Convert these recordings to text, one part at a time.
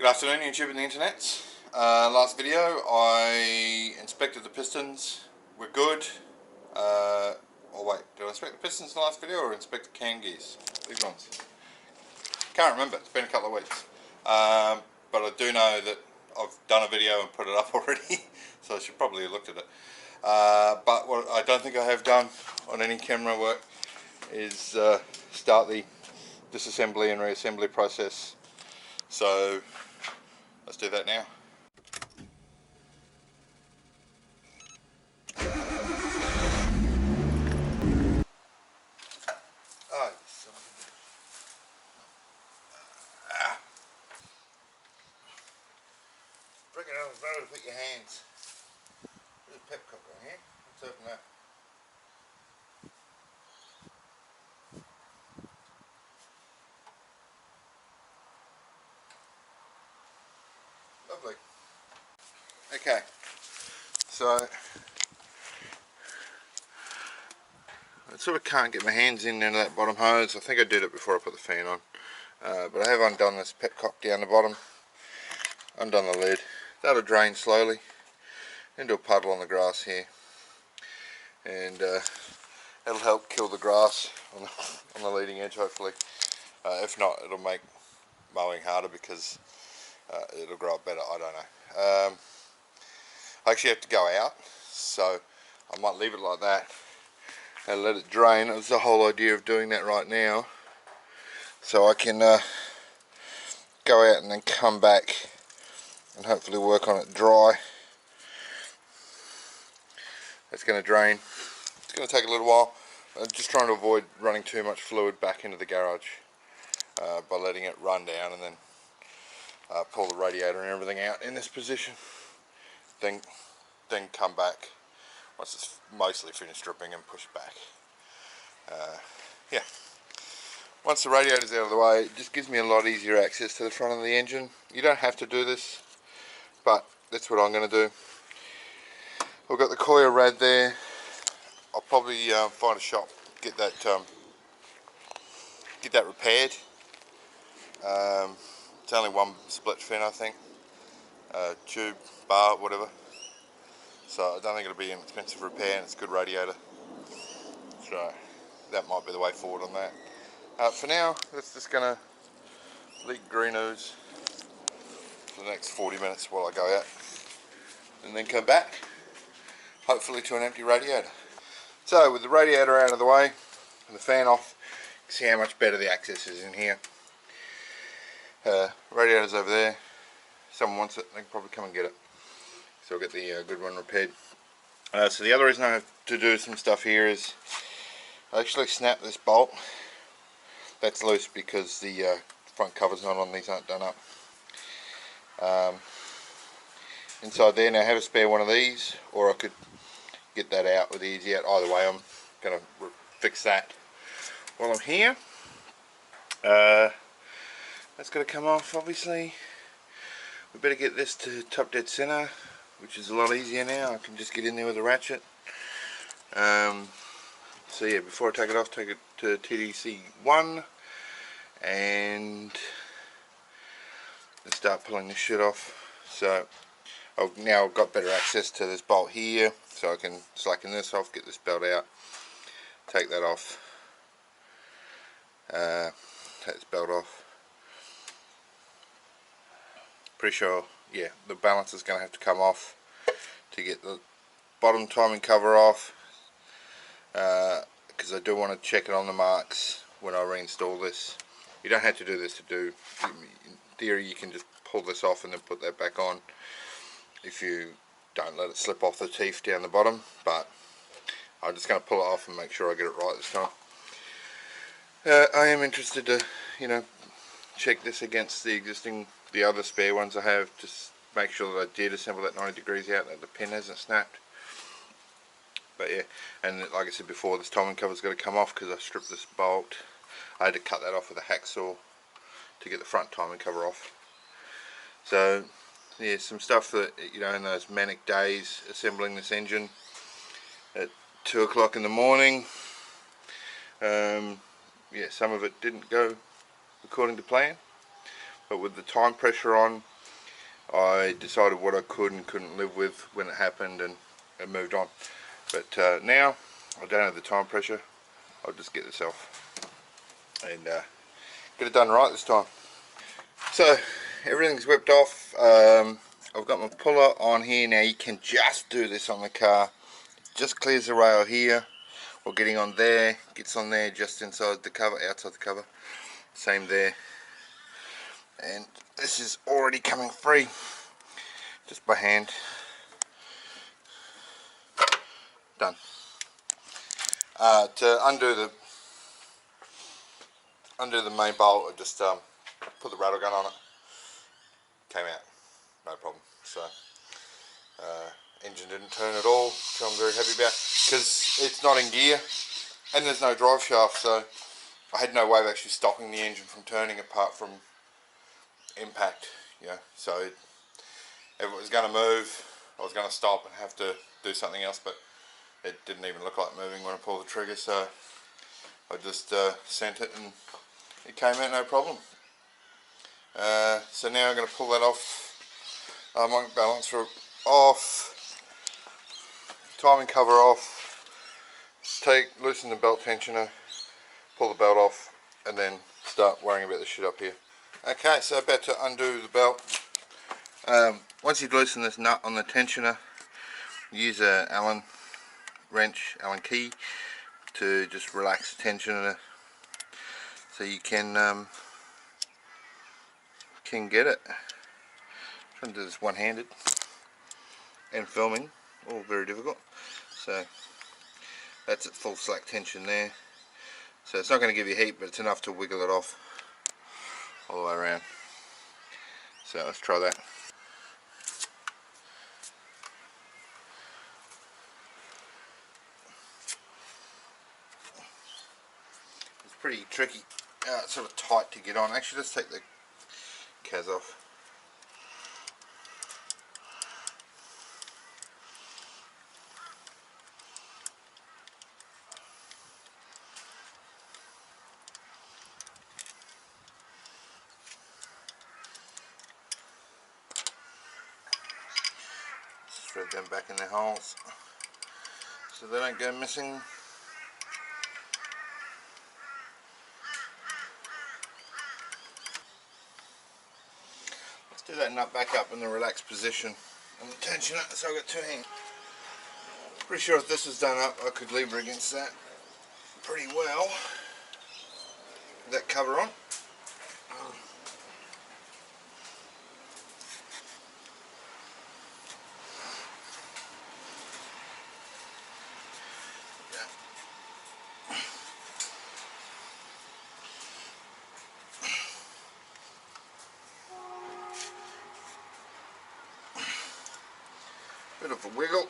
Good afternoon, YouTube and the internet. Last video I inspected the pistons. We're good. Oh wait, did I inspect the pistons in the last video or inspect the cam gears? These ones. Can't remember, it's been a couple of weeks. But I do know that I've done a video and put it up already, so I should probably have looked at it. But what I don't think I have done on any camera work is start the disassembly and reassembly process. So let's do that now. Reckon I was better to put your hands. There's a pepcock on here. Let's open that. Lovely. Okay, so I sort of can't get my hands in into that bottom hose. I think I did it before I put the fan on, but I have undone this pepcock down the bottom, undone the lid. That'll drain slowly into a puddle on the grass here, and it'll help kill the grass on the leading edge hopefully. If not, it'll make mowing harder because it'll grow up better, I don't know. I actually have to go out, so I might leave it like that and let it drain. That's the whole idea of doing that right now, so I can go out and then come back and hopefully work on it dry. It's going to drain. It's going to take a little while. I'm just trying to avoid running too much fluid back into the garage by letting it run down and then pull the radiator and everything out in this position. Then come back once it's mostly finished dripping and push back. Yeah. Once the radiator's out of the way, it just gives me a lot easier access to the front of the engine. You don't have to do this, but that's what I'm going to do. I've got the coil rad there. I'll probably find a shop, get that repaired. It's only one split fin, I think. Tube, bar, whatever. So I don't think it'll be an expensive repair, and it's a good radiator. So that might be the way forward on that. For now, it's just going to leak green ooze for the next 40 minutes while I go out, and then come back, hopefully to an empty radiator. So with the radiator out of the way and the fan off, you can see how much better the access is in here. Radiator's over there. If someone wants it, they can probably come and get it. So I'll get the good one repaired. So the other reason I have to do some stuff here is I actually snapped this bolt. That's loose because the front cover's not on, these aren't done up. Inside there, now I have a spare one of these, or I could get that out with easy out. Either way, I'm going to fix that while I'm here. That's got to come off, obviously. We better get this to top dead center, which is a lot easier now. I can just get in there with a ratchet. So yeah, before I take it off, take it to TDC 1 and start pulling this shit off. So I've now got better access to this bolt here, so I can slacken this off, get this belt out, take that off, take this belt off. Pretty sure, yeah, the balance is going to have to come off to get the bottom timing cover off, because I do want to check it on the marks when I reinstall this. You don't have to do this in theory. You can just pull this off and then put that back on if you don't let it slip off the teeth down the bottom, but I'm just going to pull it off and make sure I get it right this time. I am interested to, check this against the other spare ones I have, just make sure that I did assemble that 90 degrees out, that the pin hasn't snapped. But yeah, and like I said before, this timing cover's got to come off because I stripped this bolt. I had to cut that off with a hacksaw to get the front timing cover off. So yeah, some stuff that, in those manic days assembling this engine at 2 o'clock in the morning, yeah, some of it didn't go according to plan, but with the time pressure on, I decided what I could and couldn't live with when it happened, and moved on. But now I don't have the time pressure. I'll just get this off and get it done right this time. So everything's whipped off. I've got my puller on here now. You can just do this on the car. Just clears the rail here, or getting on there, gets on there just inside the cover, outside the cover. Same there. And this is already coming free, just by hand. Done. To undo the main bolt, I just put the rattle gun on it. Came out, no problem. So engine didn't turn at all, which I'm very happy about, because it's not in gear and there's no drive shaft, so I had no way of actually stopping the engine from turning apart from impact. So if it was going to move, I was going to stop and have to do something else, but it didn't even look like moving when I pulled the trigger, so I just sent it and it came out no problem. So now I'm going to pull that off, my balancer off, timing cover off, loosen the belt tensioner, pull the belt off, and then start worrying about the shit up here. Okay, so about to undo the belt. Once you've loosened this nut on the tensioner, use a Allen key to just relax the tensioner so you can get it. I'm trying to do this one-handed and filming, all very difficult. So that's at full slack tension there. So it's not going to give you heat, but it's enough to wiggle it off all the way around. So let's try that. It's pretty tricky. It's sort of tight to get on. Actually, let's take the cas off. Thread them back in their holes so they don't go missing. Let's do that nut back up in the relaxed position on the tensioner. So I've got two hands. Pretty sure if this was done up, I could lever against that pretty well. That cover on. Bit of a wiggle,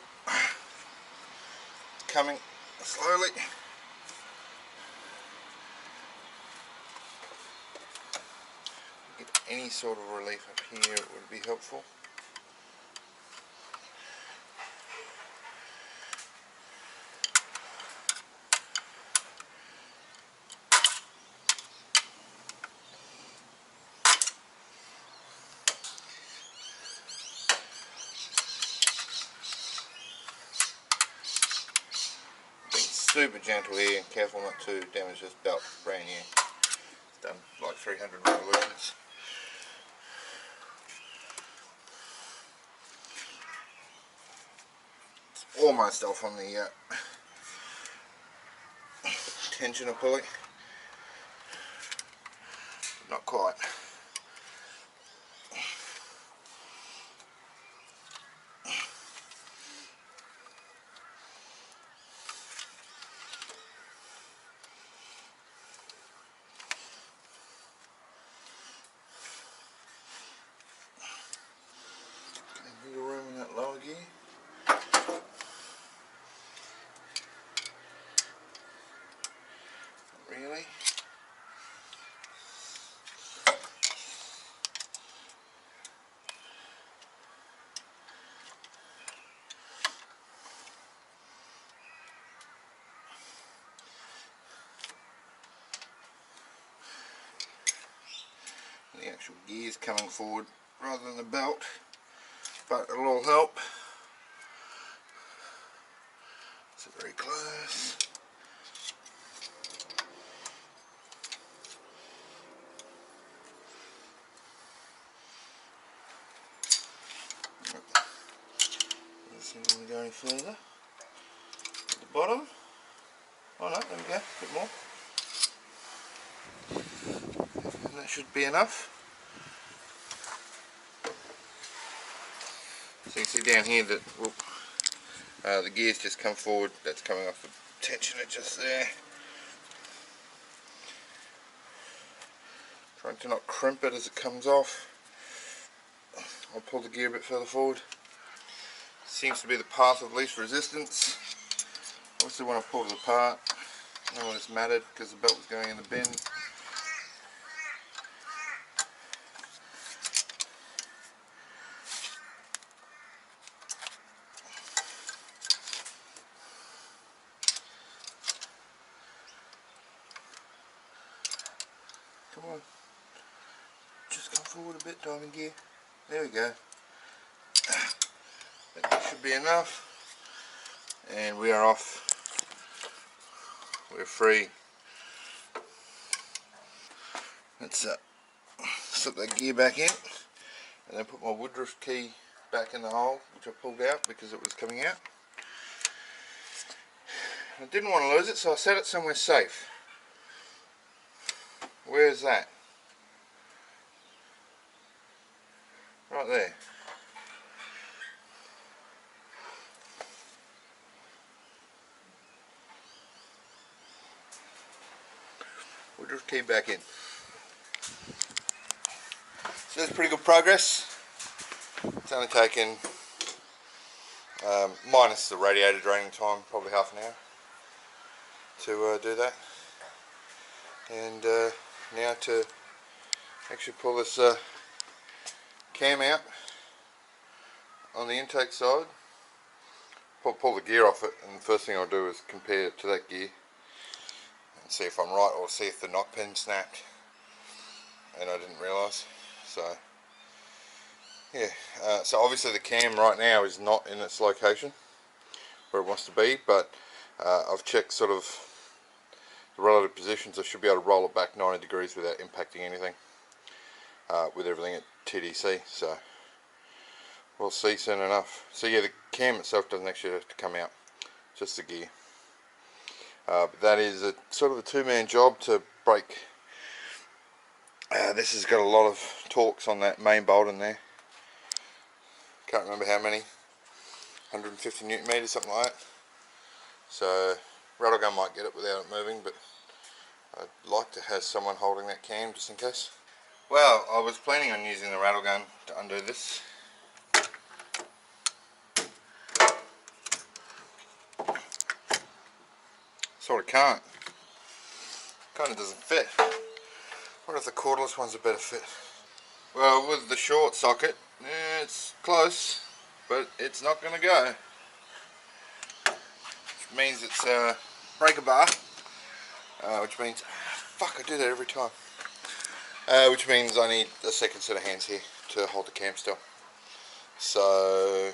coming slowly. Get any sort of relief up here, it would be helpful. Super gentle here, careful not to damage this belt, brand new. It's done like 300 revolutions. It's almost off on the tensioner pulley. Not quite. Little room in that lower gear. Not really. The actual gears coming forward rather than the belt. but it'll all help. It's very close. Let's see if we can go any further. At the bottom. Oh no, there we go, a bit more. And that should be enough. So you can see down here that the gear's just come forward. That's coming off the tensioner just there. Trying to not crimp it as it comes off. I'll pull the gear a bit further forward. Seems to be the path of least resistance. Obviously when I pulled it apart, no one is matted because the belt was going in the bin. Come on. Just come forward a bit, diamond gear. There we go. That should be enough. And we are off. We're free. Let's slip that gear back in and then put my Woodruff key back in the hole, which I pulled out because it was coming out. I didn't want to lose it, so I set it somewhere safe. Where's that? Right there. Woodruff key back in. So that's pretty good progress. It's only taken, minus the radiator draining time, probably half an hour to do that. And now to actually pull this cam out on the intake side, pull the gear off it, and the first thing I'll do is compare it to that gear and see if I'm right, or see if the knock pin snapped and I didn't realise. So yeah, so obviously the cam right now is not in its location where it wants to be, but I've checked sort of the relative positions. I should be able to roll it back 90 degrees without impacting anything with everything at TDC, so we'll see soon enough. So yeah, the cam itself doesn't actually have to come out, just the gear. But that is a sort of a two-man job to break. This has got a lot of torques on that main bolt in there. Can't remember how many, 150 Newton meters, something like that. So rattle gun might get it without it moving, but I'd like to have someone holding that cam just in case. Well, I was planning on using the rattle gun to undo this. Sort of can't. Kind of doesn't fit. What if the cordless one's a better fit? Well, with the short socket, it's close, but it's not going to go. Which means it's a breaker bar, which means, fuck, I do that every time. Which means I need a second set of hands here to hold the cam still. So,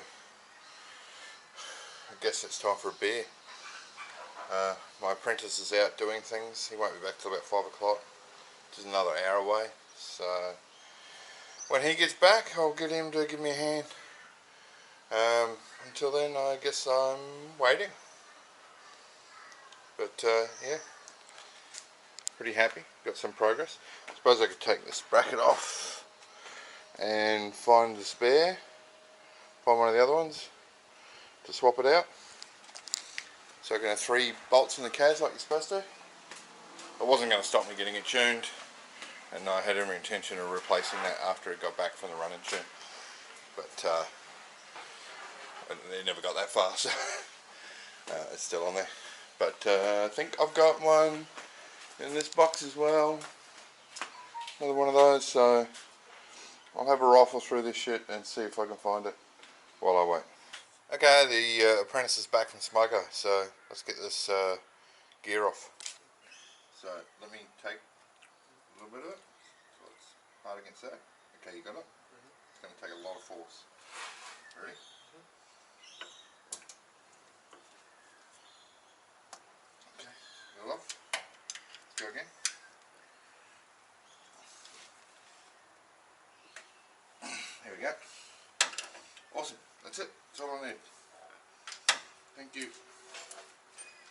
I guess it's time for a beer. My apprentice is out doing things. He won't be back till about 5 o'clock, which is another hour away. So when he gets back, I'll get him to give me a hand. Until then, I guess I'm waiting. But yeah, pretty happy. Got some progress. I suppose I could take this bracket off and find the spare, find one of the other ones to swap it out. So I can have 3 bolts in the CAS like you're supposed to. It wasn't going to stop me getting it tuned, and I had every intention of replacing that after it got back from the run and tune. But it never got that far, so it's still on there. But I think I've got one in this box as well. Another one of those, so I'll have a rifle through this shit and see if I can find it while I wait. Okay, the apprentice is back from Smoko, so let's get this gear off. So let me take a little bit of it, so it's hard against that. Okay, you got it? It's going to take a lot of force. Ready? Okay, go off. Let's go again. There we go. Awesome. That's it. That's all I need. Thank you. You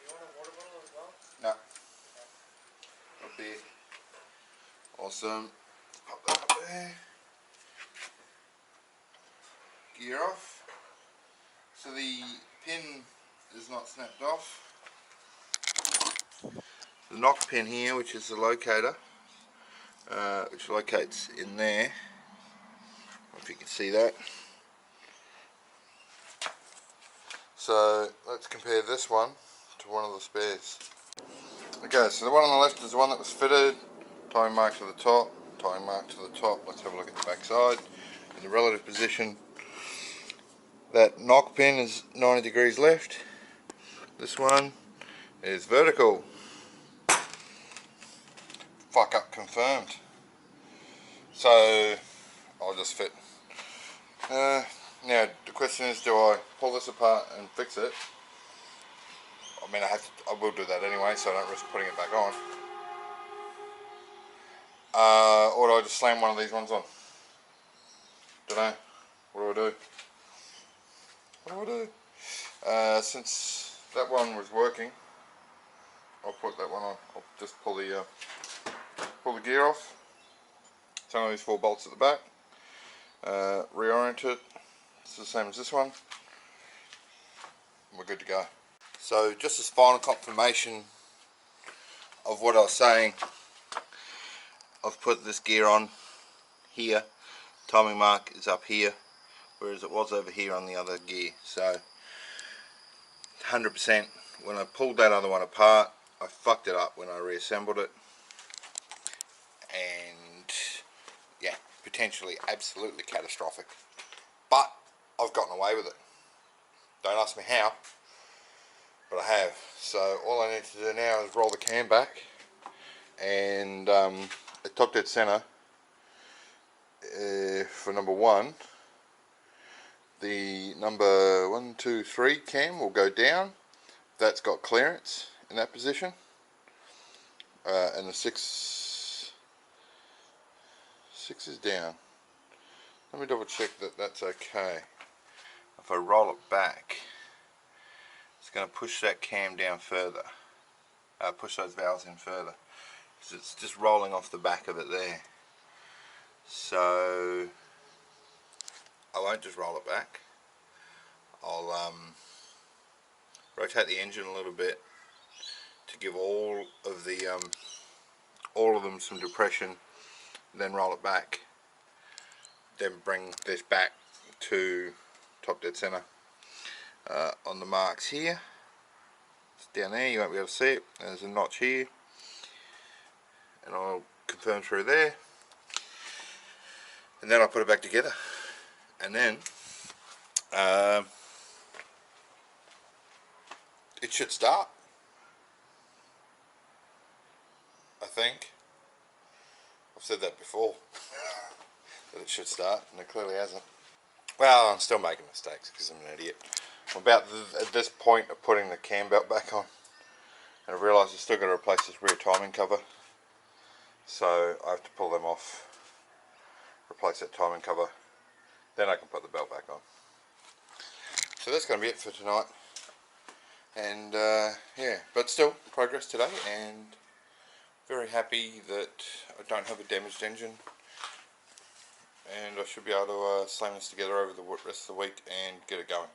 want a water bottle as well? No. Up there. Awesome. Pop that up there. Gear off. So the pin is not snapped off. The knock pin here, which is the locator, which locates in there. I don't know if you can see that. So let's compare this one to one of the spares. Okay, so the one on the left is the one that was fitted. Timing mark to the top, timing mark to the top. Let's have a look at the back side. In the relative position, that knock pin is 90 degrees left. This one is vertical. Fuck up confirmed. So I'll just fit. Now the question is, do I pull this apart and fix it? I mean, I will do that anyway, so I don't risk putting it back on. Or do I just slam one of these ones on? Don't know. What do I do? What do I do? Since that one was working, I'll put that one on. I'll just pull the gear off. Turn on these 4 bolts at the back. Reorient it. It's the same as this one. We're good to go. So just as final confirmation of what I was saying, I've put this gear on here. Timing mark is up here, whereas it was over here on the other gear. So 100%, when I pulled that other one apart, I fucked it up when I reassembled it, and yeah, potentially absolutely catastrophic, but I've gotten away with it. Don't ask me how, but I have. So all I need to do now is roll the cam back, and at top dead center, for number 1, the number 1, 2, 3 cam will go down. That's got clearance in that position, and the 6 is down. Let me double check that that's okay. If I roll it back, it's going to push that cam down further, push those valves in further, because it's just rolling off the back of it there. So I won't just roll it back. I'll rotate the engine a little bit to give all of them some depression, then roll it back, then bring this back to top dead center. On the marks here, it's down there, you won't be able to see it. There's a notch here, and I'll confirm through there, and then I'll put it back together, and then it should start, I think. I've said that before, that it should start, and it clearly hasn't. Well, I'm still making mistakes because I'm an idiot. I'm about at this point of putting the cam belt back on, and I realise I've still got to replace this rear timing cover, so I have to pull them off, replace that timing cover, then I can put the belt back on. So that's going to be it for tonight, and yeah, but still progress today, and very happy that I don't have a damaged engine, and I should be able to slam this together over the rest of the week and get it going.